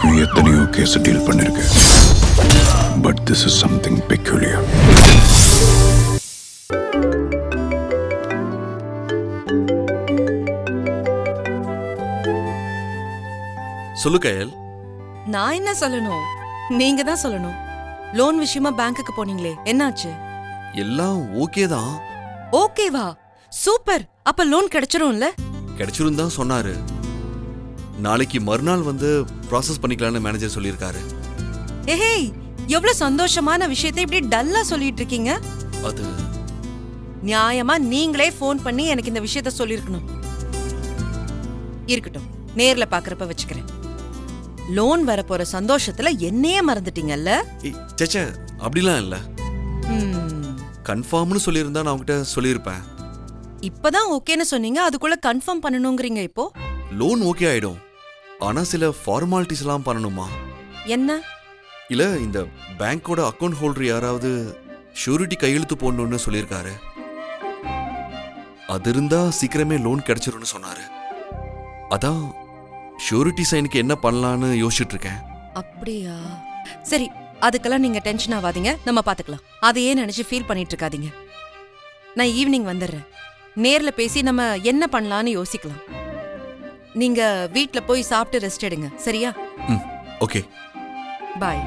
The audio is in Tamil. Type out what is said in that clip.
வரைக்கும் எத்தனையோ கேஸ் டீல் பண்ணிருக்கேன். But this is something peculiar. சொல்லு கயல். நான் என்ன சொல்லணும், நீங்க தான் சொல்லணும். லோன் விஷயமா பேங்க்குக்கு போனீங்களே, என்னாச்சு? எல்லாம் ஓகே தான். ஓகேவா? சூப்பர். அப்ப லோன் கிடைச்சிரும்ல? கிடைச்சிரும் தான் சொன்னாரு. நாளைக்கு மறுநாள் வந்து ப்ராசஸ் பண்ணிக்கலாம்னு மேனேஜர் சொல்லியிருக்காரு. ஏய், எவ்வளவு சந்தோஷமான விஷயத்தை இப்படி டல்லா சொல்லிட்டு இருக்கீங்க. அது நியாயமா நீங்களே ஃபோன் பண்ணி எனக்கு இந்த விஷயத்த சொல்லிருக்கணும். இருக்கட்டும், நேர்ல பாக்குறப்ப வச்சுக்கிறேன். லோன் வரப்போற சந்தோஷத்துல என்னையே மறந்துட்டீங்கல்ல? சேச்சே, அப்படிலாம் இல்ல. கன்ஃபார்ம்னு சொல்லியிருந்தா நான் உங்ககிட்ட சொல்லியிருப்பேன். இப்பதான் ஓகேன்னு சொன்னீங்க, அதுக்குள்ள கன்ஃபார்ம் பண்ணணுங்கிறீங்க இப்போ? லோன் ஓகே ஆயிடும், ஆனா சில ஃபார்மாலிட்டிஸ் எல்லாம் பண்ணணுமா? என்ன? இல்ல, இந்த பேங்கோட அக்கவுண்ட் ஹோல்டர் யாராவது ஷூரிட்டி கையெழுத்து போடணும்னு சொல்லியிருக்காரு. அது இருந்தா சீக்கிரமே லோன் கிடைச்சிரும்னு சொன்னாரு. அதான் ஷூரிட்டி சைனுக்கு என்ன பண்ணலான்னு யோசிச்சுட்டு இருக்கேன். அப்படியா? சரி, அதுக்கெல்லாம் நீங்க டென்ஷன் ஆகாதீங்க, நம்ம பாத்துக்கலாம். அதையே நினைச்சு ஃபீல் பண்ணிட்டு இருக்காதீங்க. நான் ஈவினிங் வந்துடுறேன். நேர்ல பேசி நம்ம என்ன பண்ணலான்னு யோசிக்கலாம். நீங்க வீட்ல போய் சாப்பிட்டு ரெஸ்ட் எடுங்க, சரியா? ஓகே, பாய்.